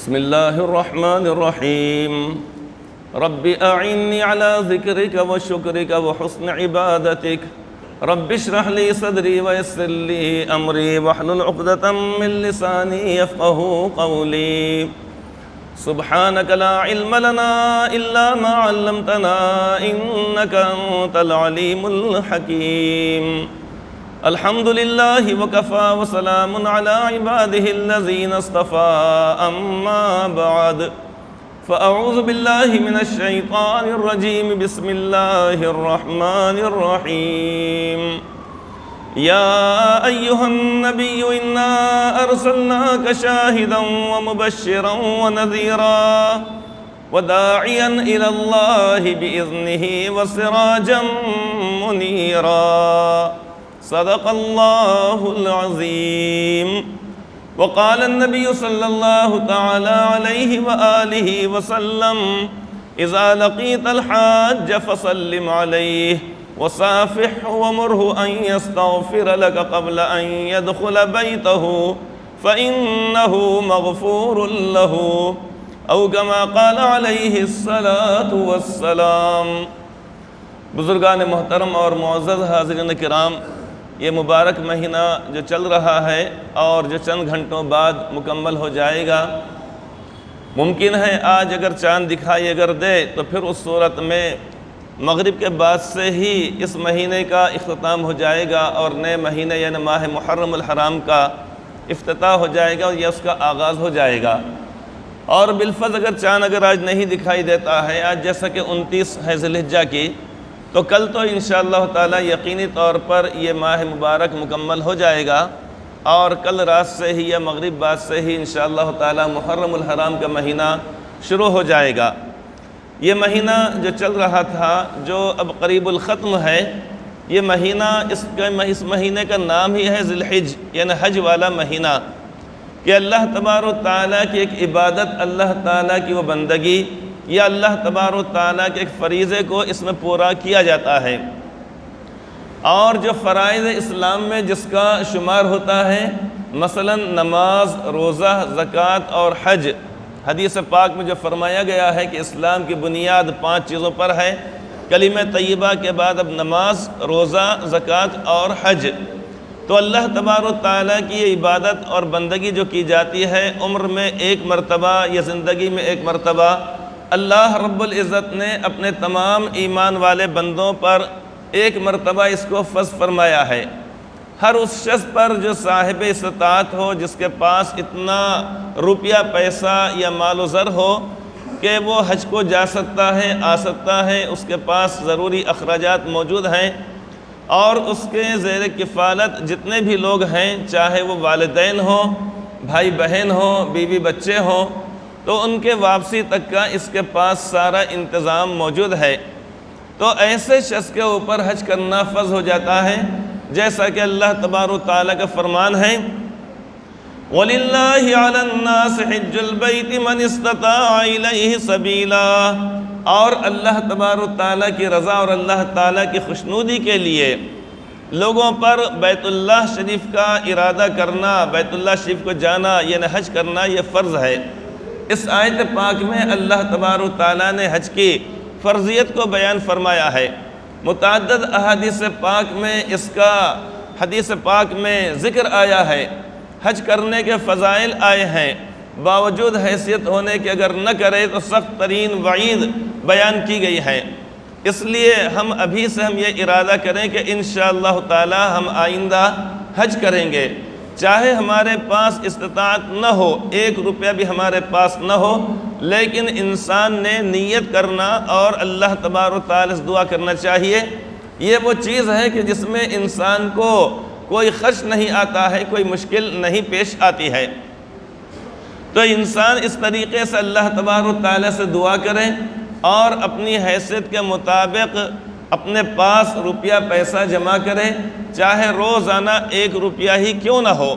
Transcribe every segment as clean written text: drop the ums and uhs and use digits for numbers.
بسم الله الرحمن الرحيم رب أعني على ذكرك وشكرك وحسن عبادتك رب اشرح لي صدري ويسر لي أمري واحلل عقدة من لساني يفقهوا قولي سبحانك لا علم لنا إلا ما علمتنا إنك أنت العليم الحكيم الحمد لله وكفى وسلام على عباده الذين اصطفى أما بعد فأعوذ بالله من الشيطان الرجيم بسم الله الرحمن الرحيم يا أيها النبي إنا أرسلناك شاهدا ومبشرا ونذيرا وداعيا إلى الله بإذنه وسراجا منيرا صدق الله العظيم وقال النبي صلى الله تعالى عليه وآله وسلم إذا لقيت الحاج فسلم عليه وصافحه ومره أن يستغفر لك قبل أن يدخل بيته فإنه مغفور له أو كما قال عليه الصلاة والسلام۔ بزرگان محترم اور معزز حاضرین کرام، یہ مبارک مہینہ جو چل رہا ہے اور جو چند گھنٹوں بعد مکمل ہو جائے گا، ممکن ہے آج اگر چاند دکھائی اگر دے تو پھر اس صورت میں مغرب کے بعد سے ہی اس مہینے کا اختتام ہو جائے گا اور نئے مہینے یعنی ماہ محرم الحرام کا افتتاح ہو جائے گا اور یہ اس کا آغاز ہو جائے گا۔ اور بالفرض اگر چاند اگر آج نہیں دکھائی دیتا ہے، آج جیسا کہ 29 ہے ذی الحجہ کی، تو کل تو انشاءاللہ تعالی یقینی طور پر یہ ماہ مبارک مکمل ہو جائے گا اور کل رات سے ہی یا مغرب بعد سے ہی انشاءاللہ تعالی محرم الحرام کا مہینہ شروع ہو جائے گا۔ یہ مہینہ جو چل رہا تھا، جو اب قریب الختم ہے، یہ مہینہ اس مہینے کا نام ہی ہے ذی الحج یعنی حج والا مہینہ، کہ اللہ تبارک و تعالیٰ کی ایک عبادت، اللہ تعالیٰ کی وہ بندگی یا اللہ تبارک و تعالیٰ کے ایک فریضے کو اس میں پورا کیا جاتا ہے۔ اور جو فرائض اسلام میں جس کا شمار ہوتا ہے، مثلا نماز، روزہ، زکوٰۃ اور حج، حدیث پاک میں جو فرمایا گیا ہے کہ اسلام کی بنیاد 5 چیزوں پر ہے، کلمہ طیبہ کے بعد اب نماز، روزہ، زکوٰۃ اور حج۔ تو اللہ تبارک و تعالیٰ کی یہ عبادت اور بندگی جو کی جاتی ہے، عمر میں ایک مرتبہ یا زندگی میں ایک مرتبہ اللہ رب العزت نے اپنے تمام ایمان والے بندوں پر ایک مرتبہ اس کو فرض فرمایا ہے۔ ہر اس شخص پر جو صاحب استطاعت ہو، جس کے پاس اتنا روپیہ پیسہ یا مال و زر ہو کہ وہ حج کو جا سکتا ہے، آ سکتا ہے، اس کے پاس ضروری اخراجات موجود ہیں، اور اس کے زیر کفالت جتنے بھی لوگ ہیں، چاہے وہ والدین ہوں، بھائی بہن ہوں، بیوی بچے ہوں، تو ان کے واپسی تک کا اس کے پاس سارا انتظام موجود ہے۔ تو ایسے شخص کے اوپر حج کرنا فرض ہو جاتا ہے، جیسا کہ اللہ تبارک و تعالیٰ کا فرمان ہے وَلِلَّهِ عَلَى النَّاسِ حِجُّ الْبَيْتِ مَنِ اسْتَطَاعَ إِلَيْهِ سَبِيلًا، اور اللہ تبارک و تعالیٰ کی رضا اور اللہ تعالیٰ کی خوشنودی کے لیے لوگوں پر بیت اللہ شریف کا ارادہ کرنا، بیت اللہ شریف کو جانا یعنی حج کرنا یہ فرض ہے۔ اس آیت پاک میں اللہ تبارک و تعالیٰ نے حج کی فرضیت کو بیان فرمایا ہے۔ متعدد احادیث پاک میں اس کا حدیث پاک میں ذکر آیا ہے، حج کرنے کے فضائل آئے ہیں، باوجود حیثیت ہونے کے اگر نہ کرے تو سخت ترین وعید بیان کی گئی ہے۔ اس لیے ہم ابھی سے ہم یہ ارادہ کریں کہ انشاءاللہ تعالی ہم آئندہ حج کریں گے، چاہے ہمارے پاس استطاعت نہ ہو، 1 روپیہ بھی ہمارے پاس نہ ہو، لیکن انسان نے نیت کرنا اور اللہ تبارک و تعالیٰ سے دعا کرنا چاہیے۔ یہ وہ چیز ہے کہ جس میں انسان کو کوئی خرچ نہیں آتا ہے، کوئی مشکل نہیں پیش آتی ہے۔ تو انسان اس طریقے سے اللہ تبارک و تعالیٰ سے دعا کرے اور اپنی حیثیت کے مطابق اپنے پاس روپیہ پیسہ جمع کرے، چاہے روزانہ 1 روپیہ ہی کیوں نہ ہو۔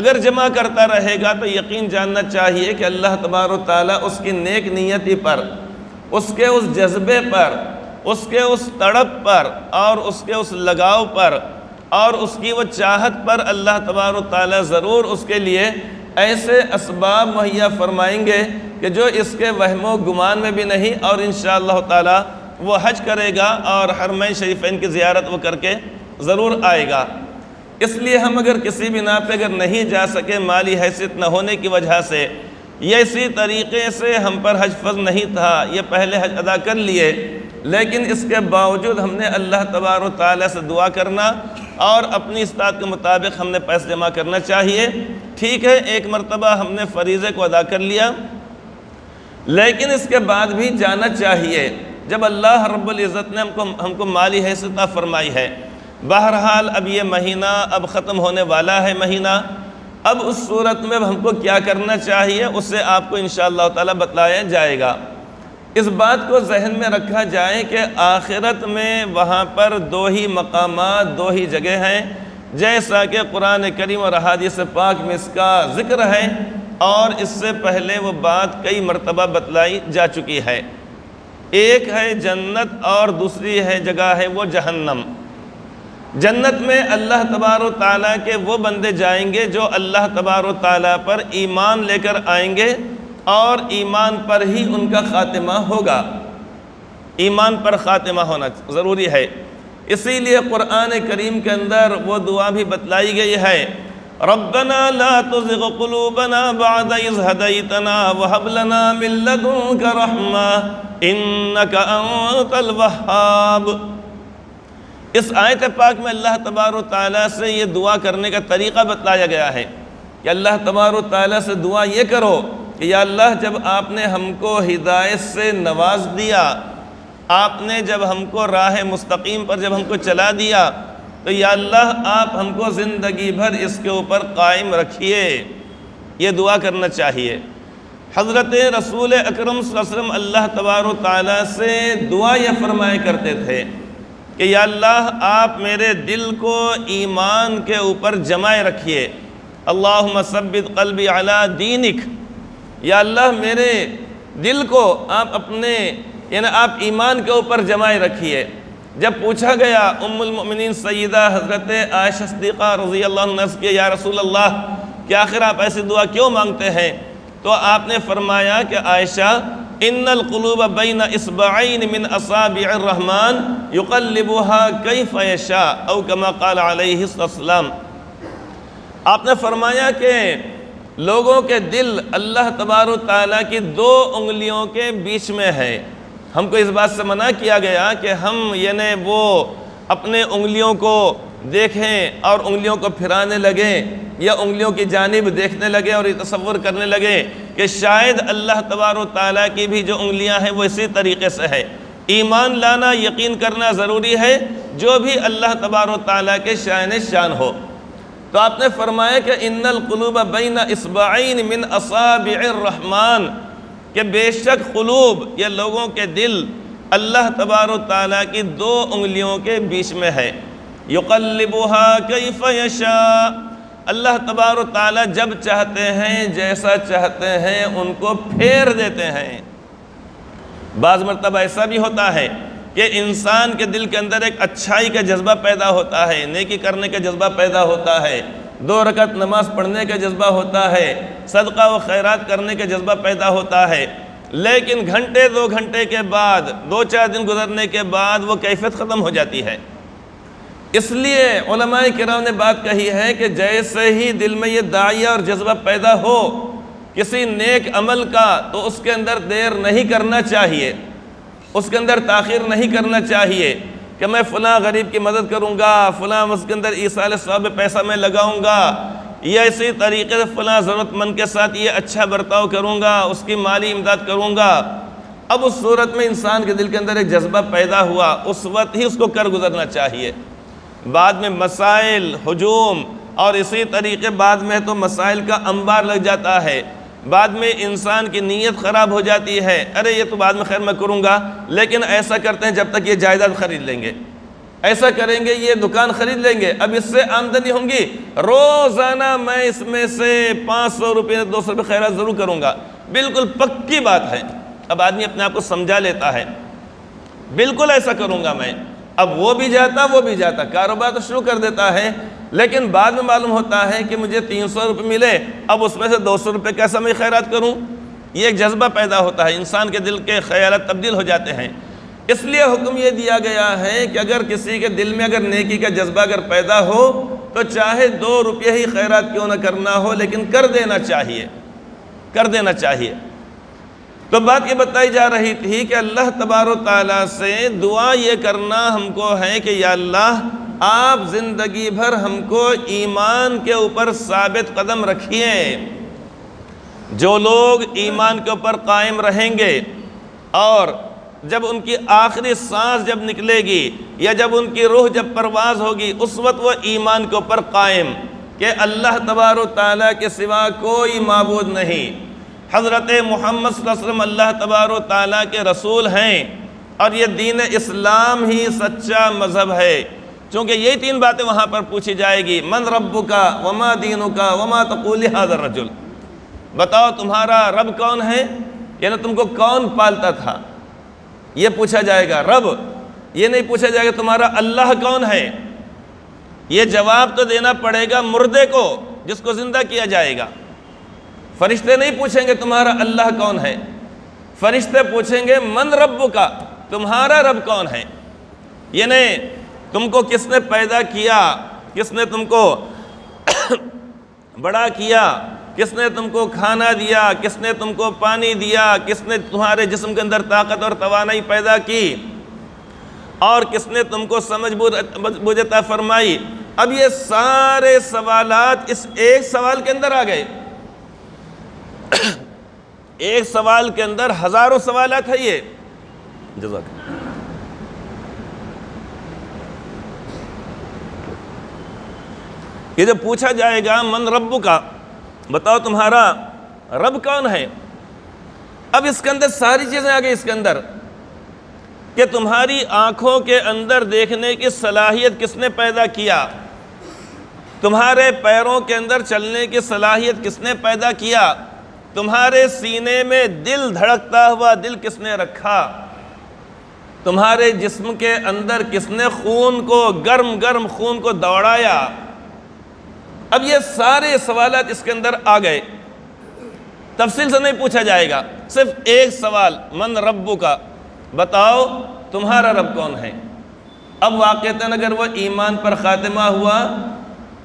اگر جمع کرتا رہے گا تو یقین جاننا چاہیے کہ اللہ تبارک و تعالیٰ اس کی نیک نیتی پر، اس کے اس جذبے پر، اس کے اس تڑپ پر اور اس کے اس لگاؤ پر اور اس کی وہ چاہت پر اللہ تبارک و تعالیٰ ضرور اس کے لیے ایسے اسباب مہیا فرمائیں گے کہ جو اس کے وہم و گمان میں بھی نہیں، اور انشاءاللہ تعالی وہ حج کرے گا اور حرمین شریفین کی زیارت وہ کر کے ضرور آئے گا۔ اس لیے ہم اگر کسی بنا پہ اگر نہیں جا سکے، مالی حیثیت نہ ہونے کی وجہ سے، یا اسی طریقے سے ہم پر حج فرض نہیں تھا، یہ پہلے حج ادا کر لیے، لیکن اس کے باوجود ہم نے اللہ تبارک و تعالیٰ سے دعا کرنا اور اپنی استطاعت کے مطابق ہم نے پیسے جمع کرنا چاہیے۔ ٹھیک ہے، ایک مرتبہ ہم نے فریضے کو ادا کر لیا، لیکن اس کے بعد بھی جانا چاہیے جب اللہ رب العزت نے ہم کو مالی حیثیت عطا فرمائی ہے۔ بہرحال اب یہ مہینہ اب ختم ہونے والا ہے مہینہ، اب اس صورت میں ہم کو کیا کرنا چاہیے اس سے آپ کو انشاءاللہ تعالی بتلایا جائے گا۔ اس بات کو ذہن میں رکھا جائے کہ آخرت میں وہاں پر دو ہی مقامات، دو ہی جگہ ہیں، جیسا کہ قرآن کریم اور احادیث پاک میں اس کا ذکر ہے، اور اس سے پہلے وہ بات کئی مرتبہ بتلائی جا چکی ہے۔ ایک ہے جنت اور دوسری ہے جگہ ہے وہ جہنم۔ جنت میں اللہ تبارک و تعالیٰ کے وہ بندے جائیں گے جو اللہ تبارک و تعالیٰ پر ایمان لے کر آئیں گے، اور ایمان پر ہی ان کا خاتمہ ہوگا۔ ایمان پر خاتمہ ہونا ضروری ہے، اسی لیے قرآن کریم کے اندر وہ دعا بھی بتلائی گئی ہے، ربنا لا تزغ قلوبنا بعد اذ ہدیتنا وہب لنا من لدنک رحمہ انک انت الوہاب۔ اس آیت پاک میں اللہ تبارک و تعالیٰ سے یہ دعا کرنے کا طریقہ بتلایا گیا ہے کہ اللہ تبارک و تعالیٰ سے دعا یہ کرو کہ یا اللہ جب آپ نے ہم کو ہدایت سے نواز دیا، آپ نے جب ہم کو راہ مستقیم پر جب ہم کو چلا دیا، تو یا اللہ آپ ہم کو زندگی بھر اس کے اوپر قائم رکھیے۔ یہ دعا کرنا چاہیے۔ حضرت رسول اکرم صلی اللہ علیہ وسلم اللہ تبارک و تعالیٰ سے دعا یہ فرمایا کرتے تھے کہ یا اللہ آپ میرے دل کو ایمان کے اوپر جمائے رکھیے، اللہم ثبت قلبی علی دینک۔ یا اللہ میرے دل کو آپ اپنے آپ ایمان کے اوپر جمائے رکھیے۔ جب پوچھا گیا ام المؤمنین سیدہ حضرت عائشہ صدیقہ رضی اللہ عنہ سے کہ یا رسول اللہ کہ آخر آپ ایسی دعا کیوں مانگتے ہیں، تو آپ نے فرمایا کہ عائشہ ان القلوب بین اصبعین من اصابع الرحمن یقلبها کیف یشاء او کما قال علیہ السلام۔ آپ نے فرمایا کہ لوگوں کے دل اللہ تبارک و تعالیٰ کی دو انگلیوں کے بیچ میں ہے۔ ہم کو اس بات سے منع کیا گیا کہ ہم وہ اپنے انگلیوں کو دیکھیں اور انگلیوں کو پھرانے لگیں، یا انگلیوں کی جانب دیکھنے لگے اور یہ تصور کرنے لگے کہ شاید اللہ تبارک و تعالیٰ کی بھی جو انگلیاں ہیں وہ اسی طریقے سے ہے۔ ایمان لانا، یقین کرنا ضروری ہے جو بھی اللہ تبارک و تعالیٰ کے شان ہو۔ تو آپ نے فرمایا کہ ان القلوب بین اصبعین من اصابع الرحمن، کہ بے شک قلوب یا لوگوں کے دل اللہ تبارک و تعالیٰ کی دو انگلیوں کے بیچ میں ہے، یقلبها کیف یشاء، اللہ تبارک و تعالیٰ جب چاہتے ہیں جیسا چاہتے ہیں ان کو پھیر دیتے ہیں۔ بعض مرتبہ ایسا بھی ہوتا ہے کہ انسان کے دل کے اندر ایک اچھائی کا جذبہ پیدا ہوتا ہے، نیکی کرنے کا جذبہ پیدا ہوتا ہے، 2 رکعت نماز پڑھنے کا جذبہ ہوتا ہے، صدقہ و خیرات کرنے کا جذبہ پیدا ہوتا ہے، لیکن گھنٹے 2 گھنٹے کے بعد 2-4 دن گزرنے کے بعد وہ کیفیت ختم ہو جاتی ہے۔ اس لیے علماء کرام نے بات کہی ہے کہ جیسے ہی دل میں یہ داعیہ اور جذبہ پیدا ہو کسی نیک عمل کا، تو اس کے اندر دیر نہیں کرنا چاہیے، اس کے اندر تاخیر نہیں کرنا چاہیے کہ میں فلاں غریب کی مدد کروں گا، فلاں اس کے اندر ایصال ثواب پیسہ میں لگاؤں گا، یا اسی طریقے سے فلاں ضرورت مند کے ساتھ یہ اچھا برتاؤ کروں گا، اس کی مالی امداد کروں گا۔ اب اس صورت میں انسان کے دل کے اندر ایک جذبہ پیدا ہوا، اس وقت ہی اس کو کر گزرنا چاہیے۔ بعد میں مسائل، ہجوم، اور اسی طریقے بعد میں تو مسائل کا انبار لگ جاتا ہے، بعد میں انسان کی نیت خراب ہو جاتی ہے، ارے یہ تو بعد میں خیر میں کروں گا، لیکن ایسا کرتے ہیں جب تک یہ جائیداد خرید لیں گے، ایسا کریں گے یہ دکان خرید لیں گے، اب اس سے آمدنی ہوں گی، روزانہ میں اس میں سے 500 روپے 200 روپے خیرات ضرور کروں گا، بالکل پکی بات ہے۔ اب آدمی اپنے آپ کو سمجھا لیتا ہے، بالکل ایسا کروں گا میں، اب وہ بھی جاتا کاروبار تو شروع کر دیتا ہے، لیکن بعد میں معلوم ہوتا ہے کہ مجھے 300 روپے ملے، اب اس میں سے 200 روپے کیسا میں خیرات کروں؟ یہ ایک جذبہ پیدا ہوتا ہے، انسان کے دل کے خیالات تبدیل ہو جاتے ہیں۔ اس لیے حکم یہ دیا گیا ہے کہ اگر کسی کے دل میں اگر نیکی کا جذبہ اگر پیدا ہو تو چاہے 2 روپے ہی خیرات کیوں نہ کرنا ہو، لیکن کر دینا چاہیے۔ تو بات یہ بتائی جا رہی تھی کہ اللہ تبارک و تعالیٰ سے دعا یہ کرنا ہم کو ہے کہ یا اللہ آپ زندگی بھر ہم کو ایمان کے اوپر ثابت قدم رکھیے۔ جو لوگ ایمان کے اوپر قائم رہیں گے اور جب ان کی آخری سانس جب نکلے گی یا جب ان کی روح جب پرواز ہوگی، اس وقت وہ ایمان کے اوپر قائم کہ اللہ تبارک و تعالیٰ کے سوا کوئی معبود نہیں، حضرت محمد صلی اللہ علیہ وسلم اللہ تبارک و تعالیٰ کے رسول ہیں، اور یہ دین اسلام ہی سچا مذہب ہے۔ چونکہ یہی 3 باتیں وہاں پر پوچھی جائے گی، من ربک وما دینک وما تقول لہذا الرجل، بتاؤ تمہارا رب کون ہے، یعنی تم کو کون پالتا تھا، یہ پوچھا جائے گا رب، یہ نہیں پوچھا جائے گا تمہارا اللہ کون ہے۔ یہ جواب تو دینا پڑے گا مردے کو جس کو زندہ کیا جائے گا۔ فرشتے نہیں پوچھیں گے تمہارا اللہ کون ہے، فرشتے پوچھیں گے من ربک، تمہارا رب کون ہے، یعنی تم کو کس نے پیدا کیا، کس نے تم کو بڑا کیا، کس نے تم کو کھانا دیا، کس نے تم کو پانی دیا، کس نے تمہارے جسم کے اندر طاقت اور توانائی پیدا کی، اور کس نے تم کو سمجھ بوجھ عطا فرمائی۔ اب یہ سارے سوالات اس ایک سوال کے اندر آ گئے۔ ایک سوال کے اندر ہزاروں سوالات ہیں یہ۔ جزاک اللہ۔ یہ جب پوچھا جائے گا من ربک، بتاؤ تمہارا رب کون ہے، اب اس کے اندر ساری چیزیں آ گئی، اس کے اندر کہ تمہاری آنکھوں کے اندر دیکھنے کی صلاحیت کس نے پیدا کیا، تمہارے پیروں کے اندر چلنے کی صلاحیت کس نے پیدا کیا، تمہارے سینے میں دل دھڑکتا ہوا دل کس نے رکھا، تمہارے جسم کے اندر کس نے خون کو گرم خون کو دوڑایا۔ اب یہ سارے سوالات اس کے اندر آ گئے، تفصیل سے نہیں پوچھا جائے گا، صرف ایک سوال من ربک، بتاؤ تمہارا رب کون ہے۔ اب واقعتاً اگر وہ ایمان پر خاتمہ ہوا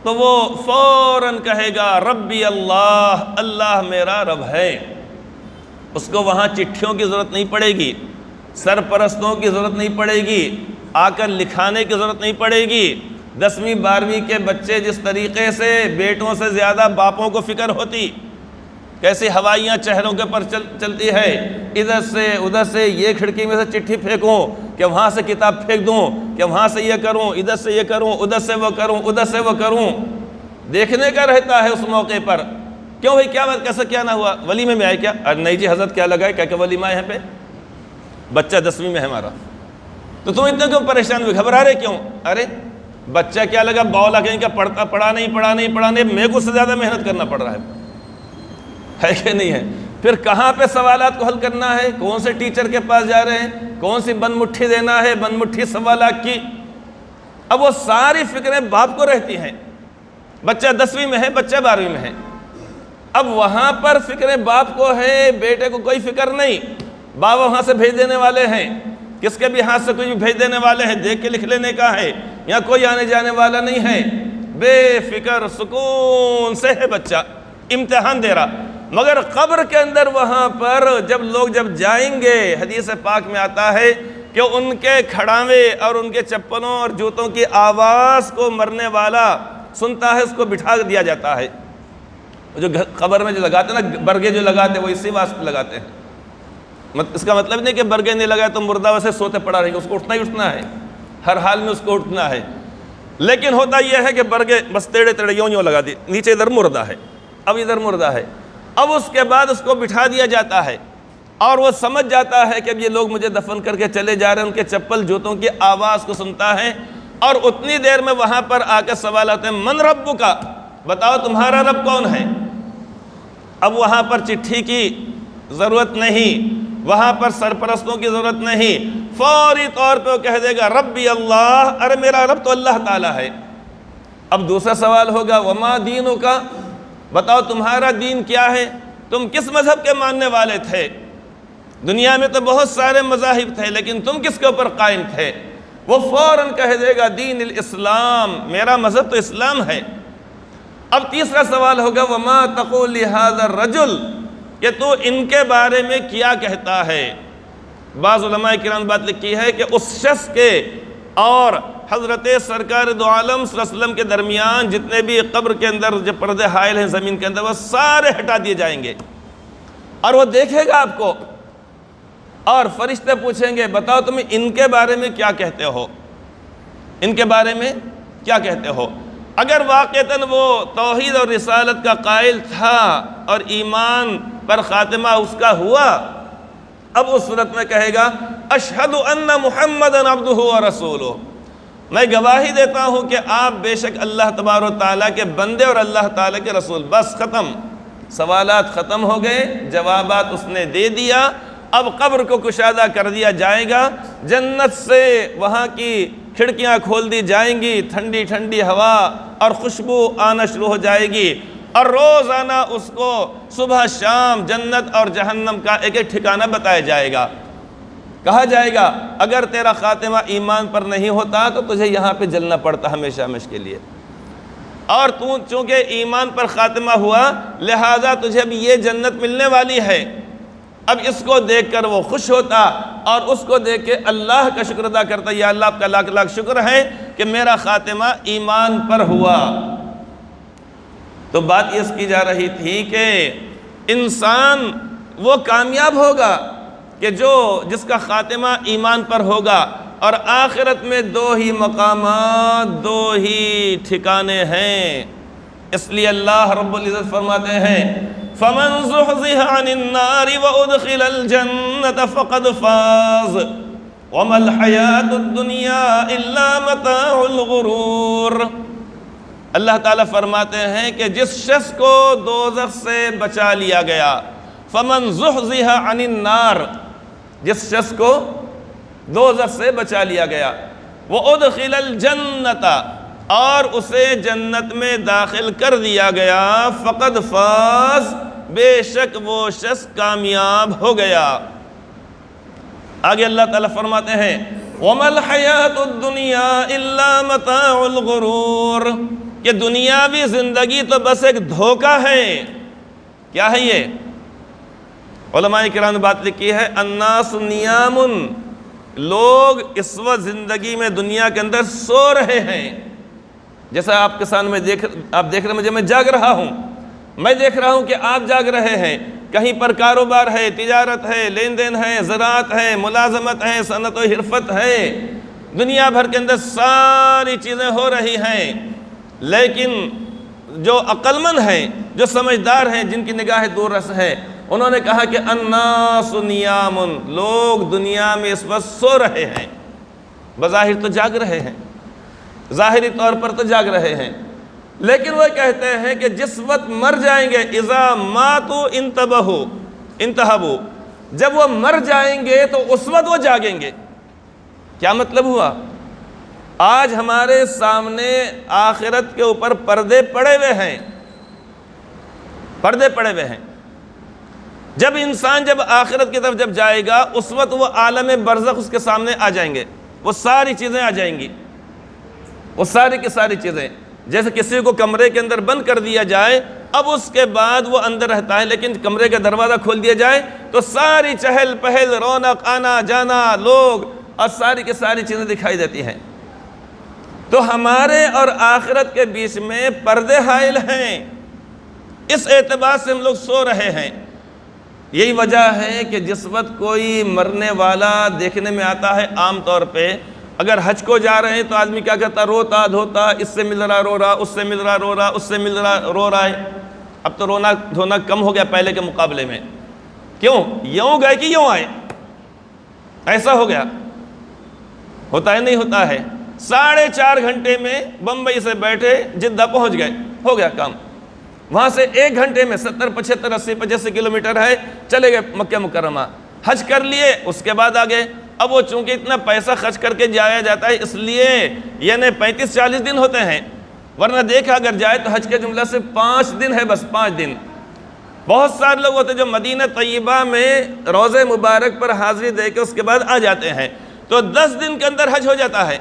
تو وہ فوراً کہے گا ربی اللہ، اللہ میرا رب ہے۔ اس کو وہاں چٹھیوں کی ضرورت نہیں پڑے گی، سرپرستوں کی ضرورت نہیں پڑے گی، آ کر لکھانے کی ضرورت نہیں پڑے گی۔ 10ویں 12ویں کے بچے جس طریقے سے بیٹوں سے زیادہ باپوں کو فکر ہوتی، کیسی ہوائیاں چہروں کے پر چلتی ہے، ادھر سے ادھر سے یہ کھڑکی میں سے چٹھی پھینکوں کہ وہاں سے کتاب پھینک دوں، کہ وہاں سے یہ کروں، ادھر سے یہ کروں، ادھر سے وہ کروں، ادھر سے وہ کروں، دیکھنے کا رہتا ہے اس موقع پر۔ کیوں بھائی کیا بات، کیسا کیا نہ ہوا، ولیمے میں آئے کیا، ارے نہیں جی حضرت کیا لگائے، کیا کہ ولیمہ یہاں پہ، بچہ 10ویں میں ہے ہمارا، تو تم اتنے کیوں پریشان ہوئے، گھبرا رہے کیوں، ارے بچہ کیا لگا بولا کہیں کہ پڑھا نہیں، میرے کو سے زیادہ محنت کرنا پڑ رہا ہے کہ نہیں ہے۔ پھر کہاں پہ سوالات کو حل کرنا ہے، کون سے ٹیچر کے پاس جا رہے ہیں، کون سی بند مٹھی دینا ہے، بند مٹھی سوالات کی۔ اب وہ ساری فکریں باپ کو رہتی ہیں، بچہ 10ویں میں ہے، بچہ 12ویں میں ہے، اب وہاں پر فکریں باپ کو ہے، بیٹے کو کوئی فکر نہیں، باپ وہاں سے بھیج دینے والے ہیں، کس کے بھی ہاتھ سے کوئی بھی بھیج دینے والے ہیں، دیکھ کے لکھ لینے کا ہے، یہاں کوئی آنے جانے والا نہیں ہے، بے فکر سکون سے ہے بچہ، امتحان دے رہا۔ مگر قبر کے اندر وہاں پر جب لوگ جب جائیں گے، حدیث پاک میں آتا ہے کہ ان کے کھڑاوے اور ان کے چپلوں اور جوتوں کی آواز کو مرنے والا سنتا ہے، اس کو بٹھا دیا جاتا ہے۔ جو قبر میں جو لگاتے ہیں نا برگے جو لگاتے ہیں وہ اسی واسطے لگاتے ہیں، اس کا مطلب نہیں کہ برگے نہیں لگائے تو مردہ ویسے سوتے پڑا رہے گا، اس کو اٹھنا ہی اٹھنا ہے، ہر حال میں اس کو اٹھنا ہے۔ لیکن ہوتا یہ ہے کہ برگے بس ٹیڑے ٹیڑے یوں لگا دی، نیچے ادھر مردہ ہے، اب ادھر مردہ ہے، اب اس کے بعد اس کو بٹھا دیا جاتا ہے، اور وہ سمجھ جاتا ہے کہ اب یہ لوگ مجھے دفن کر کے چلے جا رہے ہیں، ان کے چپل جوتوں کی آواز کو سنتا ہے، اور اتنی دیر میں وہاں پر آ کے سوال آتے ہیں من ربک، بتاؤ تمہارا رب کون ہے۔ اب وہاں پر چٹھی کی ضرورت نہیں، وہاں پر سرپرستوں کی ضرورت نہیں، فوری طور پہ وہ کہہ دے گا ربی اللہ، ارے میرا رب تو اللہ تعالیٰ ہے۔ اب دوسرا سوال ہوگا وما دینک، بتاؤ تمہارا دین کیا ہے، تم کس مذہب کے ماننے والے تھے؟ دنیا میں تو بہت سارے مذاہب تھے لیکن تم کس کے اوپر قائم تھے؟ وہ فوراً کہہ دے گا دین الاسلام، میرا مذہب تو اسلام ہے۔ اب تیسرا سوال ہوگا وما تقول لہذا الرجل، کہ تو ان کے بارے میں کیا کہتا ہے؟ بعض علماء کرام نے بات لکھی ہے کہ اس شخص کے اور حضرت سرکار دو عالم صلی اللہ علیہ وسلم کے درمیان جتنے بھی قبر کے اندر جو پردے حائل ہیں زمین کے اندر، وہ سارے ہٹا دیے جائیں گے، اور وہ دیکھے گا آپ کو، اور فرشتے پوچھیں گے بتاؤ تم ان کے بارے میں کیا کہتے ہو، ان کے بارے میں کیا کہتے ہو؟ اگر واقعتاً وہ توحید اور رسالت کا قائل تھا اور ایمان پر خاتمہ اس کا ہوا، اب اس صورت میں کہے گا اشہد ان محمدًا عبدہ ورسولہ، میں گواہی دیتا ہوں کہ آپ بے شک اللہ تبارک و تعالیٰ کے بندے اور اللہ تعالیٰ کے رسول۔ بس ختم، سوالات ختم ہو گئے، جوابات اس نے دے دیا۔ اب قبر کو کشادہ کر دیا جائے گا، جنت سے وہاں کی کھڑکیاں کھول دی جائیں گی، ٹھنڈی ٹھنڈی ہوا اور خوشبو آنا شروع ہو جائے گی، اور روزانہ اس کو صبح شام جنت اور جہنم کا ایک ایک ٹھکانہ بتایا جائے گا۔ کہا جائے گا اگر تیرا خاتمہ ایمان پر نہیں ہوتا تو تجھے یہاں پہ جلنا پڑتا ہمیشہ ہمیشہ کے لیے، اور تو چونکہ ایمان پر خاتمہ ہوا لہٰذا تجھے اب یہ جنت ملنے والی ہے۔ اب اس کو دیکھ کر وہ خوش ہوتا اور اس کو دیکھ کے اللہ کا شکر ادا کرتا، یا اللہ آپ کا لاکھ لاکھ شکر ہے کہ میرا خاتمہ ایمان پر ہوا۔ تو بات یہ کی جا رہی تھی کہ انسان وہ کامیاب ہوگا کہ جس کا خاتمہ ایمان پر ہوگا، اور آخرت میں دو ہی مقامات، دو ہی ٹھکانے ہیں۔ اس لیے اللہ رب العزت فرماتے ہیں فَمَنْ زُحْزِحَ عَنِ النَّارِ وَأُدْخِلَ الْجَنَّةَ فَقَدْ فَازَ وَمَا الْحَيَاةُ الدُّنْيَا إِلَّا مَتَاعُ الْغُرُورِ۔ اللہ تعالیٰ فرماتے ہیں کہ جس شخص کو دوزخ سے بچا لیا گیا، فَمَنْ زُحْزِحَ عَنِ النَّارِ، جس شخص کو دوزخ سے بچا لیا گیا، وَأُدْخِلَ الْجَنَّةَ، اور اسے جنت میں داخل کر دیا گیا، فقد فاز، بے شک وہ شخص کامیاب ہو گیا۔ آگے اللہ تعالیٰ فرماتے ہیں وَمَا الْحَيَاةُ الدُّنْيَا إِلَّا مَتَاعُ الْغُرُورِ، کہ دنیاوی زندگی تو بس ایک دھوکہ ہے۔ کیا ہے یہ؟ علماء کرام نے بات لکھی ہے الناس نیام، لوگ اس وقت زندگی میں دنیا کے اندر سو رہے ہیں، جیسا آپ کے سامنے آپ دیکھ رہے ہیں مجھے، میں جاگ رہا ہوں، میں دیکھ رہا ہوں کہ آپ جاگ رہے ہیں، کہیں پر کاروبار ہے، تجارت ہے، لین دین ہے، زراعت ہے، ملازمت ہے، صنعت و حرفت ہے، دنیا بھر کے اندر ساری چیزیں ہو رہی ہیں، لیکن جو عقل مند ہیں، جو سمجھدار ہیں، جن کی نگاہ دور رس ہے، انہوں نے کہا کہ الناس نیام، لوگ دنیا میں اس وقت سو رہے ہیں، بظاہر تو جاگ رہے ہیں، ظاہری طور پر تو جاگ رہے ہیں، لیکن وہ کہتے ہیں کہ جس وقت مر جائیں گے، اذا ماتوا انتہبوا، جب وہ مر جائیں گے تو اس وقت وہ جاگیں گے۔ کیا مطلب ہوا؟ آج ہمارے سامنے آخرت کے اوپر پردے پڑے ہوئے ہیں، پردے پڑے ہوئے ہیں۔ جب انسان جب آخرت کی طرف جب جائے گا اس وقت وہ عالم برزخ اس کے سامنے آ جائیں گے، وہ ساری چیزیں آ جائیں گی، وہ ساری کی ساری چیزیں، جیسے کسی کو کمرے کے اندر بند کر دیا جائے، اب اس کے بعد وہ اندر رہتا ہے لیکن کمرے کا دروازہ کھول دیا جائے تو ساری چہل پہل، رونق، آنا جانا، لوگ اور ساری کی ساری چیزیں دکھائی دیتی ہیں۔ تو ہمارے اور آخرت کے بیچ میں پردے حائل ہیں، اس اعتبار سے ہم لوگ سو رہے ہیں۔ یہی وجہ ہے کہ جس وقت کوئی مرنے والا دیکھنے میں آتا ہے، عام طور پہ اگر حج کو جا رہے ہیں تو آدمی کیا کرتا، روتا دھوتا، اس سے مل رہا رو رہا، اس سے مل رہا رو رہا، اس سے مل رہا رو رہا ہے۔ اب تو رونا دھونا کم ہو گیا پہلے کے مقابلے میں۔ کیوں؟ یوں گئے کہ یوں آئے، ایسا ہو گیا، ہوتا ہے نہیں ہوتا ہے۔ 4.5 گھنٹے میں بمبئی سے بیٹھے جدہ پہنچ گئے، ہو گیا کام۔ وہاں سے 1 گھنٹے میں 70 75 80 85 کلومیٹر ہے، چلے گئے مکہ مکرمہ۔ حج کر لیے اس کے بعد آگے. اب وہ چونکہ اتنا پیسہ خرچ کر کے جایا جاتا ہے اس لیے یعنی 35-40 دن ہوتے ہیں، ورنہ دیکھا اگر جائے تو حج کے جملہ سے 5 دن ہے، بس 5 دن. بہت سارے لوگ ہوتے ہیں جو مدینہ طیبہ میں روضہ مبارک پر حاضری دے کے اس کے بعد آ جاتے ہیں، تو 10 دن کے اندر حج ہو جاتا ہے،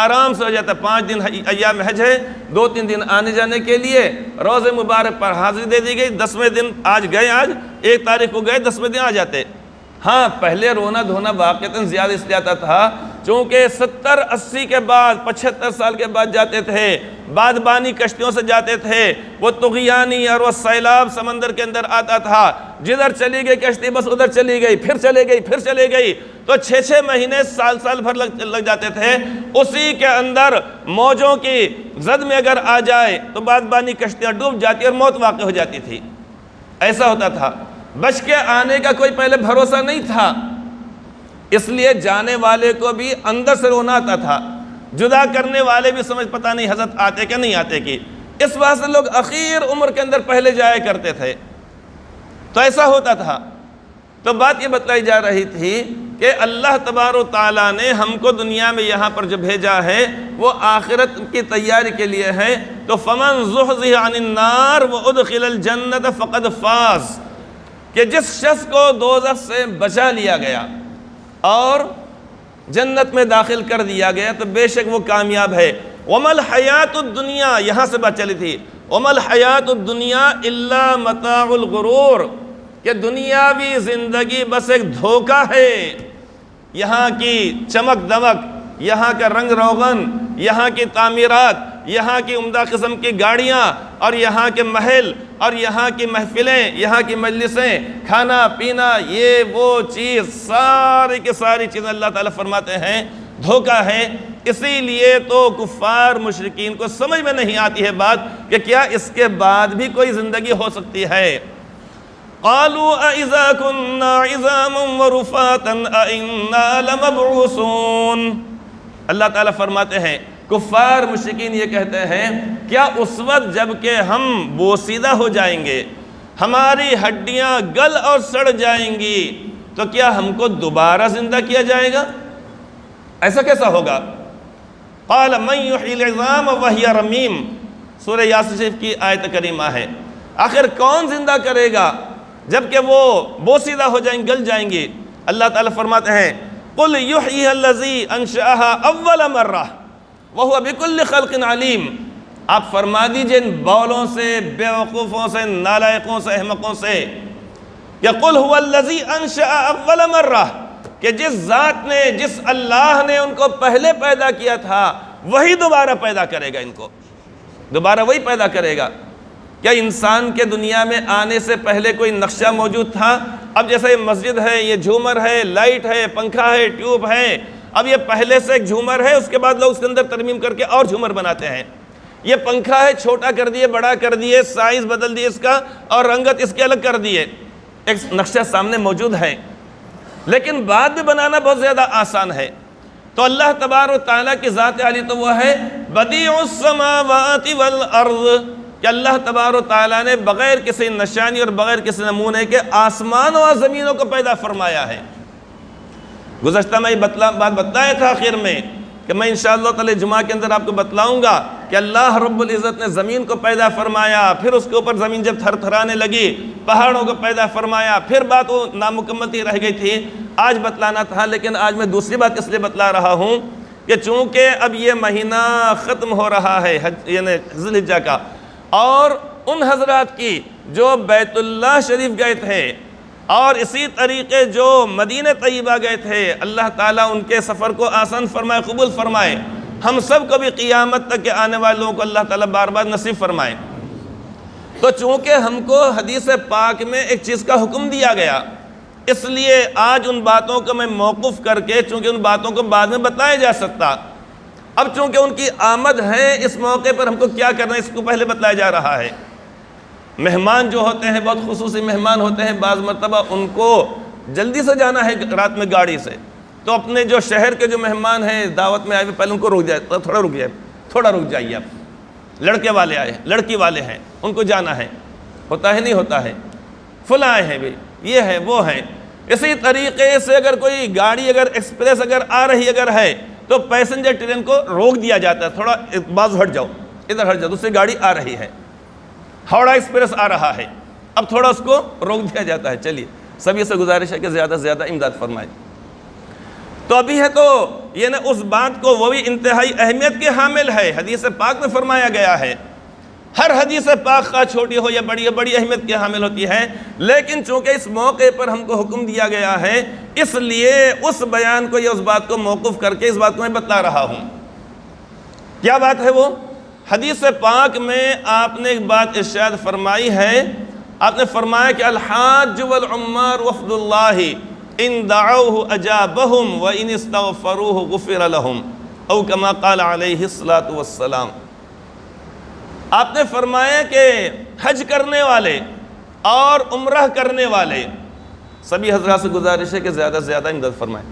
آرام سے ہو جاتا ہے. 5 دن ایام حج ہے، 2-3 دن آنے جانے کے لیے روضہ مبارک پر حاضری دے دی گئی. 10ویں دن آج گئے، آج 1 تاریخ کو گئے، 10ویں دن آ جاتے. ہاں پہلے رونا دھونا واقعتاً زیادہ اس لیے آتا تھا چونکہ 70-80 کے بعد 75 سال کے بعد جاتے تھے، بادبانی کشتیوں سے جاتے تھے، وہ طغیانی اور وہ سیلاب سمندر کے اندر آتا تھا، جدھر چلی گئی کشتی بس ادھر چلی گئی، پھر چلے گئی، پھر چلے گئی، تو 6 مہینے سال بھر لگ جاتے تھے. اسی کے اندر موجوں کی زد میں اگر آ جائے تو بادبانی کشتیاں ڈوب جاتی اور موت واقع ہو جاتی تھی. ایسا ہوتا تھا. بچ کے آنے کا کوئی پہلے بھروسہ نہیں تھا، اس لیے جانے والے کو بھی اندر سے رونا آتا تھا، جدا کرنے والے بھی سمجھ پتہ نہیں حضرت آتے کہ نہیں آتے کی. اس واسطے لوگ اخیر عمر کے اندر پہلے جایا کرتے تھے. تو ایسا ہوتا تھا. تو بات یہ بتلائی جا رہی تھی کہ اللہ تبارک و تعالیٰ نے ہم کو دنیا میں یہاں پر جو بھیجا ہے وہ آخرت کی تیاری کے لیے ہے. تو فمن زحزح عن النار وادخل الجنت فقد فاز، کہ جس شخص کو دوزخ سے بچا لیا گیا اور جنت میں داخل کر دیا گیا تو بے شک وہ کامیاب ہے. وما الحیات الدنیا، یہاں سے بات چلی تھی، وما الحیات الدنیا الا متاع الغرور، کہ دنیاوی زندگی بس ایک دھوکہ ہے. یہاں کی چمک دمک، یہاں کا رنگ روغن، یہاں کی تعمیرات، یہاں کی عمدہ قسم کی گاڑیاں اور یہاں کے محل اور یہاں کی محفلیں، یہاں کی مجلسیں، کھانا پینا، یہ وہ چیز ساری کی ساری چیزیں اللہ تعالیٰ فرماتے ہیں دھوکہ ہے. اسی لیے تو کفار مشرکین کو سمجھ میں نہیں آتی ہے بات کہ کیا اس کے بعد بھی کوئی زندگی ہو سکتی ہے. قالوا اذا كنا عظاما ورفاتا ائنا لمبعوثون. اللہ تعالیٰ فرماتے ہیں کفار مشرکین یہ کہتے ہیں کیا اس وقت جب کہ ہم بوسیدہ ہو جائیں گے، ہماری ہڈیاں گل اور سڑ جائیں گی، تو کیا ہم کو دوبارہ زندہ کیا جائے گا؟ ایسا کیسا ہوگا؟ قال من یحیی العظام وہی رمیم، سورہ یاسین شریف کی آیت کریمہ ہے. آخر کون زندہ کرے گا جب کہ وہ بوسیدہ ہو جائیں، گل جائیں گی؟ اللہ تعالیٰ فرماتے ہیں قل یحییها الذی انشأها اول مرہ وہو بکل خلق علیم. آپ فرما دیجئے ان بولوں سے، بیوقوفوں سے، نالائقوں سے، احمقوں سے کہ قل هو الذی انشأ اول مرہ، کہ جس ذات نے، جس اللہ نے ان کو پہلے پیدا کیا تھا وہی دوبارہ پیدا کرے گا، ان کو دوبارہ وہی پیدا کرے گا. کیا انسان کے دنیا میں آنے سے پہلے کوئی نقشہ موجود تھا؟ اب جیسے یہ مسجد ہے، یہ جھومر ہے، لائٹ ہے، پنکھا ہے، ٹیوب ہے، اب یہ پہلے سے ایک جھومر ہے، اس کے بعد لوگ اس کے اندر ترمیم کر کے اور جھومر بناتے ہیں. یہ پنکھا ہے، چھوٹا کر دیے، بڑا کر دیے، سائز بدل دیے اس کا اور رنگت اس کے الگ کر دیے. ایک نقشہ سامنے موجود ہے، لیکن بعد میں بنانا بہت زیادہ آسان ہے. تو اللہ تبارک و تعالیٰ کی ذات عالی تو وہ ہے بدیع السماوات والارض، کہ اللہ تبارک و تعالیٰ نے بغیر کسی نشانی اور بغیر کسی نمونے کے آسمان و زمینوں کو پیدا فرمایا ہے. گزشتہ میں یہ بات بتلایا تھا آخر میں کہ میں انشاءاللہ تعالی جمعہ کے اندر آپ کو بتلاؤں گا کہ اللہ رب العزت نے زمین کو پیدا فرمایا، پھر اس کے اوپر زمین جب تھر تھرانے لگی پہاڑوں کو پیدا فرمایا، پھر بات وہ نامکمل ہی رہ گئی تھی، آج بتلانا تھا. لیکن آج میں دوسری بات اس لیے بتلا رہا ہوں کہ چونکہ اب یہ مہینہ ختم ہو رہا ہے یعنی ذی الحجہ کا، اور ان حضرات کی جو بیت اللہ شریف گئے تھے اور اسی طریقے جو مدینہ طیبہ گئے تھے، اللہ تعالیٰ ان کے سفر کو آسان فرمائے، قبول فرمائے. ہم سب کو بھی قیامت تک کے آنے والوں کو اللہ تعالیٰ بار بار نصیب فرمائے. تو چونکہ ہم کو حدیث پاک میں ایک چیز کا حکم دیا گیا، اس لیے آج ان باتوں کو میں موقف کر کے، چونکہ ان باتوں کو بعد میں بتایا جا سکتا، اب چونکہ ان کی آمد ہے اس موقع پر ہم کو کیا کرنا ہے اس کو پہلے بتلایا جا رہا ہے. مہمان جو ہوتے ہیں بہت خصوصی مہمان ہوتے ہیں، بعض مرتبہ ان کو جلدی سے جانا ہے رات میں گاڑی سے، تو اپنے جو شہر کے جو مہمان ہیں دعوت میں آئے ہوئے پہلے ان کو رک جائے، تھوڑا رک جائیے. آپ لڑکے والے آئے ہیں، لڑکی والے ہیں، ان کو جانا ہے، ہوتا ہے نہیں ہوتا ہے، فلاں ہیں بھی، یہ ہے وہ ہیں، اسی طریقے سے اگر کوئی گاڑی اگر ایکسپریس اگر آ رہی اگر ہے تو پیسنجر ٹرین کو روک دیا جاتا ہے، تھوڑا بازو ہٹ جاؤ، ادھر ہٹ جاؤ، دوسری گاڑی آ رہی ہے، ہاوڑا ایکسپریس آ رہا ہے، اب تھوڑا اس کو روک دیا جاتا ہے، چلیے سبھی سے گزارش ہے کہ زیادہ سے زیادہ امداد فرمائے۔ تو ابھی ہے تو یہ نا اس بات کو وہ بھی انتہائی اہمیت کے حامل ہے، حدیث پاک میں فرمایا گیا ہے، ہر حدیث پاک خواہ چھوٹی ہو یا بڑی بڑی اہمیت کی حامل ہوتی ہے، لیکن چونکہ اس موقع پر ہم کو حکم دیا گیا ہے اس لیے اس بیان کو یا اس بات کو موقوف کر کے اس بات کو میں بتلا رہا ہوں۔ کیا بات ہے وہ؟ حدیث پاک میں آپ نے ایک بات ارشاد فرمائی ہے، آپ نے فرمایا کہ الحاج والعمار وفد اللہ ان دعوہ اجابہم وان استغفروہ غفر لہم او کما قال علیہ الصلاۃ والسلام۔ آپ نے فرمایا کہ حج کرنے والے اور عمرہ کرنے والے سبھی حضرات سے گزارش ہے کہ زیادہ سے زیادہ امداد فرمائیں۔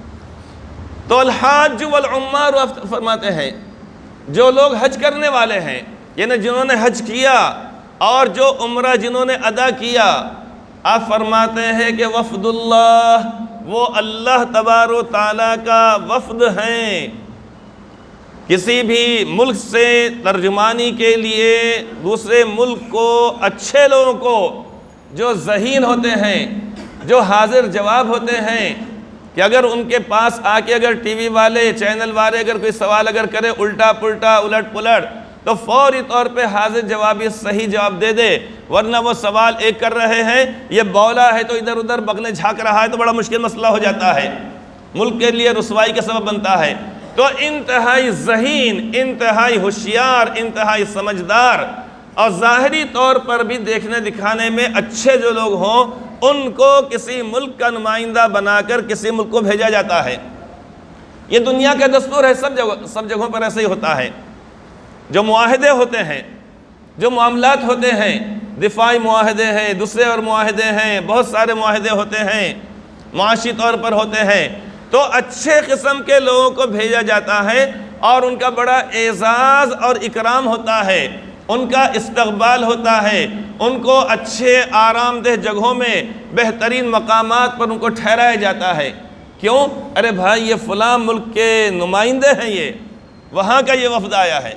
تو الحاج والعمار فرماتے ہیں جو لوگ حج کرنے والے ہیں، یعنی جنہوں نے حج کیا اور جو عمرہ جنہوں نے ادا کیا، آپ فرماتے ہیں کہ وفد اللہ، وہ اللہ تبارک و تعالیٰ کا وفد ہیں۔ کسی بھی ملک سے ترجمانی کے لیے دوسرے ملک کو اچھے لوگوں کو جو ذہین ہوتے ہیں، جو حاضر جواب ہوتے ہیں، کہ اگر ان کے پاس آ کے اگر ٹی وی والے چینل والے اگر کوئی سوال اگر کرے الٹا پلٹا الٹ پلٹ تو فوری طور پہ حاضر جوابی صحیح جواب دے دے، ورنہ وہ سوال ایک کر رہے ہیں، یہ بولا ہے تو ادھر ادھر بغلیں جھانک رہا ہے تو بڑا مشکل مسئلہ ہو جاتا ہے، ملک کے لیے رسوائی کا سبب بنتا ہے۔ تو انتہائی ذہین، انتہائی ہوشیار، انتہائی سمجھدار اور ظاہری طور پر بھی دیکھنے دکھانے میں اچھے جو لوگ ہوں ان کو کسی ملک کا نمائندہ بنا کر کسی ملک کو بھیجا جاتا ہے۔ یہ دنیا کا دستور ہے، سب جگہوں پر ایسے ہی ہوتا ہے۔ جو معاہدے ہوتے ہیں، جو معاملات ہوتے ہیں، دفاعی معاہدے ہیں، دوسرے اور معاہدے ہیں، بہت سارے معاہدے ہوتے ہیں، معاشی طور پر ہوتے ہیں، تو اچھے قسم کے لوگوں کو بھیجا جاتا ہے اور ان کا بڑا اعزاز اور اکرام ہوتا ہے، ان کا استقبال ہوتا ہے، ان کو اچھے آرام دہ جگہوں میں بہترین مقامات پر ان کو ٹھہرایا جاتا ہے۔ کیوں؟ ارے بھائی یہ فلاں ملک کے نمائندے ہیں، یہ وہاں کا یہ وفد آیا ہے۔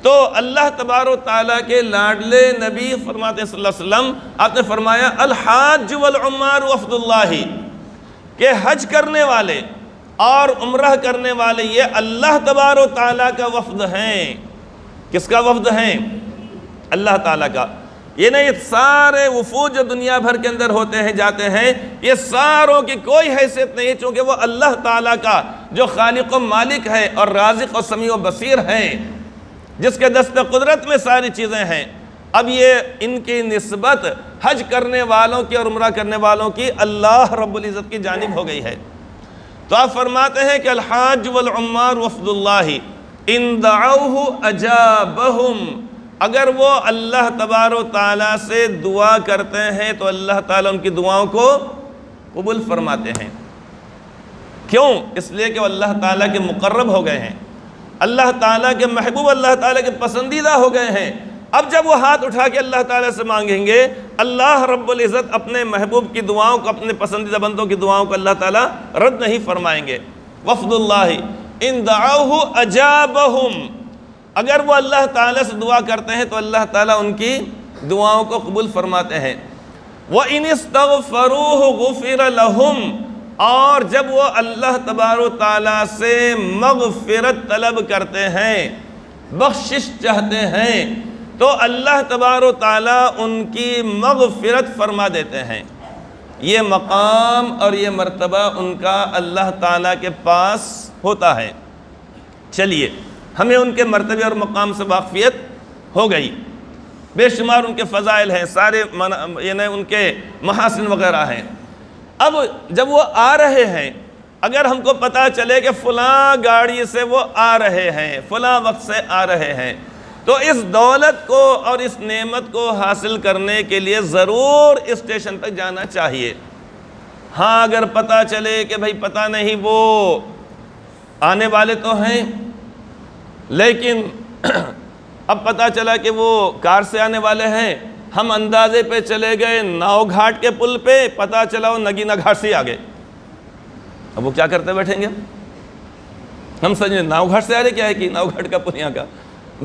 تو اللہ تبارک و تعالیٰ کے لاڈلے نبی فرماتے ہیں صلی اللہ علیہ وسلم، آپ نے فرمایا الحاج والعمار وفد اللہ، کہ حج کرنے والے اور عمرہ کرنے والے یہ اللہ تبارک و تعالیٰ کا وفد ہیں۔ کس کا وفد ہیں؟ اللہ تعالیٰ کا۔ یہ نہیں سارے وفود جو دنیا بھر کے اندر ہوتے ہیں جاتے ہیں، یہ ساروں کی کوئی حیثیت نہیں، چونکہ وہ اللہ تعالیٰ کا جو خالق و مالک ہے اور رازق و سمیع و بصیر ہے، جس کے دست قدرت میں ساری چیزیں ہیں۔ اب یہ ان کی نسبت حج کرنے والوں کی اور عمرہ کرنے والوں کی اللہ رب العزت کی جانب ہو گئی ہے۔ تو آپ فرماتے ہیں کہ الحاج والعمار وفد اللہ ان دعوہ اجابہم، اگر وہ اللہ تبارک و تعالیٰ سے دعا کرتے ہیں تو اللہ تعالیٰ ان کی دعاؤں کو قبول فرماتے ہیں۔ کیوں؟ اس لیے کہ وہ اللہ تعالیٰ کے مقرب ہو گئے ہیں، اللہ تعالیٰ کے محبوب، اللہ تعالیٰ کے پسندیدہ ہو گئے ہیں۔ اب جب وہ ہاتھ اٹھا کے اللہ تعالیٰ سے مانگیں گے، اللہ رب العزت اپنے محبوب کی دعاؤں کو، اپنے پسندیدہ بندوں کی دعاؤں کو اللہ تعالیٰ رد نہیں فرمائیں گے۔ وفد اللہ ان دعوہ اجابہم، اگر وہ اللہ تعالیٰ سے دعا کرتے ہیں تو اللہ تعالیٰ ان کی دعاؤں کو قبول فرماتے ہیں۔ وَإِنِ اسْتَغْفَرُوهُ غُفِرَ لَهُمْ، اور جب وہ اللہ تبارک و تعالیٰ سے مغفرت طلب کرتے ہیں، بخشش چاہتے ہیں، تو اللہ تبارک و تعالیٰ ان کی مغفرت فرما دیتے ہیں۔ یہ مقام اور یہ مرتبہ ان کا اللہ تعالیٰ کے پاس ہوتا ہے۔ چلیے ہمیں ان کے مرتبے اور مقام سے واقفیت ہو گئی، بے شمار ان کے فضائل ہیں، سارے یعنی ان کے محاسن وغیرہ ہیں۔ اب جب وہ آ رہے ہیں، اگر ہم کو پتہ چلے کہ فلاں گاڑی سے وہ آ رہے ہیں، فلاں وقت سے آ رہے ہیں، تو اس دولت کو اور اس نعمت کو حاصل کرنے کے لیے ضرور اسٹیشن تک جانا چاہیے۔ ہاں اگر پتہ چلے کہ بھائی پتہ نہیں وہ آنے والے تو ہیں، لیکن اب پتہ چلا کہ وہ کار سے آنے والے ہیں ہم اندازے پہ چلے گئے ناؤ گھاٹ کے پل پہ، پتہ چلا وہ نگینہ گھاٹ سے آگے، اب وہ کیا کرتے بیٹھیں گے؟ ہم سمجھیں ناؤ گھاٹ سے آ رہے، کیا ہے کہ ناؤ گھاٹ کا پل یہاں کا،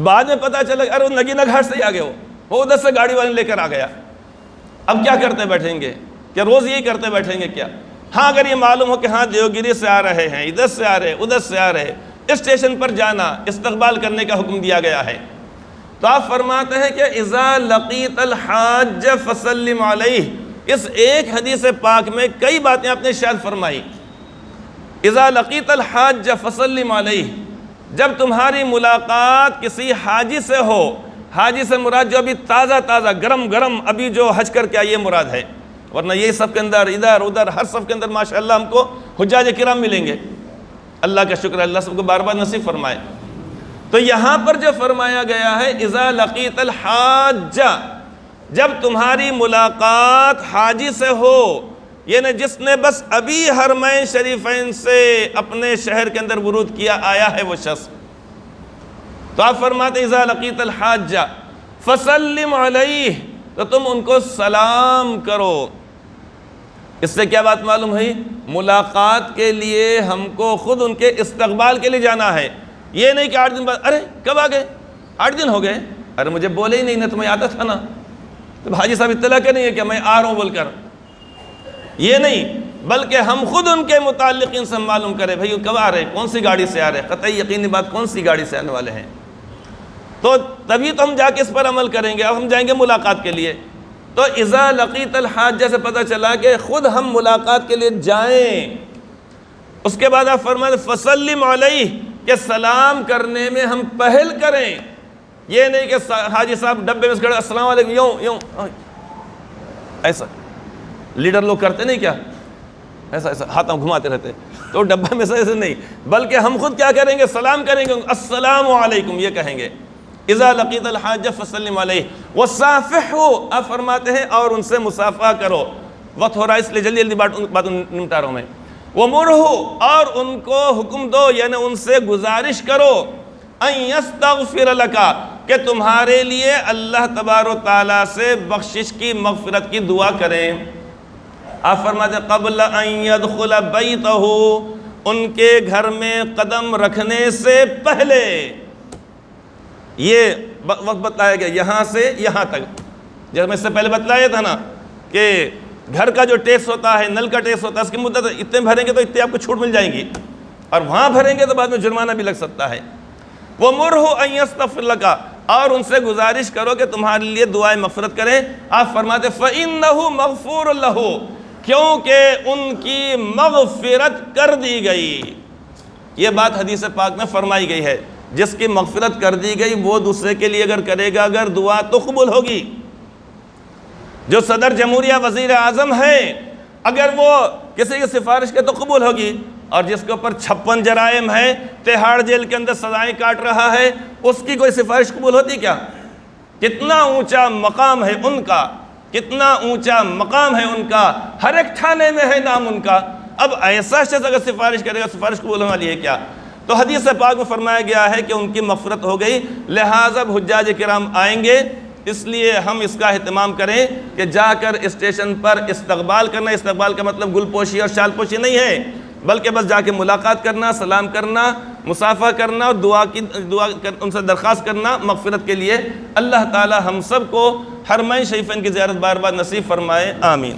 بعد میں پتہ چلا ارے وہ نگینہ گھاٹ سے ہی آگے، وہ ادھر سے گاڑی والے لے کر آ گیا، اب کیا کرتے بیٹھیں گے؟ کیا روز یہی کرتے بیٹھیں گے کیا؟ ہاں اگر یہ معلوم ہو کہ ہاں دیوگیری سے آ رہے ہیں، ادھر سے آ رہے، ادھر سے آ رہے، اسٹیشن پر جانا، استقبال کرنے کا حکم دیا گیا ہے، تو آپ فرماتے ہیں کہ اذا لقیت الحاج فسلم علیہ، اس ایک حدیث پاک میں کئی باتیں آپ نے ارشاد فرمائی۔ اذا لقیت الحاج فسلم علیہ، جب تمہاری ملاقات کسی حاجی سے ہو، حاجی سے مراد جو ابھی تازہ تازہ گرم گرم ابھی جو حج کر کے آئیے مراد ہے، ورنہ یہ صف کے اندر ادھر ادھر ہر صف کے اندر ماشاءاللہ ہم کو حجاج کرام ملیں گے، اللہ کا شکر ہے، اللہ سب کو بار بار نصیب فرمائے۔ تو یہاں پر جو فرمایا گیا ہے اذا لقیت الحاج، جب تمہاری ملاقات حاجی سے ہو، یعنی جس نے بس ابھی حرمین شریفین سے اپنے شہر کے اندر ورود کیا آیا ہے وہ شخص، تو آپ فرماتے اذا لقیت الحاج فسلم علیہ، تو تم ان کو سلام کرو۔ اس سے کیا بات معلوم ہوئی؟ ملاقات کے لیے ہم کو خود ان کے استقبال کے لیے جانا ہے، یہ نہیں کہ 8 دن بعد ارے کب آ گئے، 8 دن ہو گئے، ارے مجھے بولے ہی نہیں نا، تمہیں آتا تھا نا، تو حاجی صاحب اطلاع کیا نہیں ہے کہ میں آ رہا ہوں بول کر، یہ نہیں، بلکہ ہم خود ان کے متعلقین سے معلوم کریں بھئی کب آ رہے، کون سی گاڑی سے آ رہے، قطعی یقینی بات کون سی گاڑی سے آنے والے ہیں، تو تبھی تو ہم جا کے اس پر عمل کریں گے۔ اب ہم جائیں گے ملاقات کے لیے، تو اذا لقیت الحاج سے پتہ چلا کہ خود ہم ملاقات کے لیے جائیں۔ اس کے بعد آپ فرمائیں فسلم علیہ، کہ سلام کرنے میں ہم پہل کریں، یہ نہیں کہ حاجی صاحب ڈبے میں سے کھڑے السلام علیکم یوں ایسا لیڈر لوگ کرتے نہیں کیا، ایسا ہاتھ گھماتے رہتے، تو ڈبے میں سے ایسے نہیں، بلکہ ہم خود کیا کریں گے؟ سلام کریں گے، السلام علیکم یہ کہیں گے۔ اذا لقیت الحاج فسلم علیہ وصافحوا، آپ فرماتے ہیں اور ان سے مصافحہ کرو، وقت ہو رہا ہے اس لیے جلدی جلدی بات نمٹا رہا ہوں میں۔ وَمُرْهُ، اور ان کو حکم دو، یعنی ان سے گزارش کرو، ان یستغفر لک، کہ تمہارے لیے اللہ تبارک و تعالیٰ سے بخشش کی مغفرت کی دعا کریں۔ آپ فرماتے ہیں قبل ان يدخل بیتہ، ان کے گھر میں قدم رکھنے سے پہلے، یہ وقت بتلایا گیا یہاں سے یہاں تک، جب میں اس سے پہلے بتلایا تھا نا کہ گھر کا جو ٹیکس ہوتا ہے، نل کا ٹیکس ہوتا ہے، اس کی مدت اتنے بھریں گے تو اتنے آپ کو چھوٹ مل جائیں گی، اور وہاں بھریں گے تو بعد میں جرمانہ بھی لگ سکتا ہے۔ وَمُرْهُ أَن يَسْتَغْفِرَ لَكَ، اور ان سے گزارش کرو کہ تمہارے لیے دعائے مغفرت کریں۔ آپ فرماتے فَإِنَّهُ مَغْفُورٌ لَهُ، کیونکہ ان کی مغفرت کر دی گئی۔ یہ بات حدیث پاک میں فرمائی گئی ہے، جس کی مغفرت کر دی گئی وہ دوسرے کے لیے اگر کرے گا اگر دعا تو قبول ہوگی۔ جو صدر جمہوریہ وزیر اعظم ہے اگر وہ کسی کی سفارش کے تو قبول ہوگی، اور جس کے اوپر 56 جرائم ہے، تہاڑ جیل کے اندر سزائیں کاٹ رہا ہے، اس کی کوئی سفارش قبول ہوتی کیا؟ کتنا اونچا مقام ہے ان کا، کتنا اونچا مقام ہے ان کا، ہر ایک تھانے میں ہے نام ان کا، اب ایسا شخص اگر سفارش کرے گا سفارش قبول ہونے والی ہے کیا؟ تو حدیث پاک میں فرمایا گیا ہے کہ ان کی مغفرت ہو گئی، لہٰذا حجاج کرام آئیں گے، اس لیے ہم اس کا اہتمام کریں کہ جا کر اسٹیشن پر استقبال کرنا، استقبال کا مطلب گل پوشی اور شال پوشی نہیں ہے، بلکہ بس جا کے ملاقات کرنا، سلام کرنا، مصافحہ کرنا اور دعا ان سے درخواست کرنا مغفرت کے لیے۔ اللہ تعالی ہم سب کو حرمین شریفین کی زیارت بار بار نصیب فرمائے، آمین۔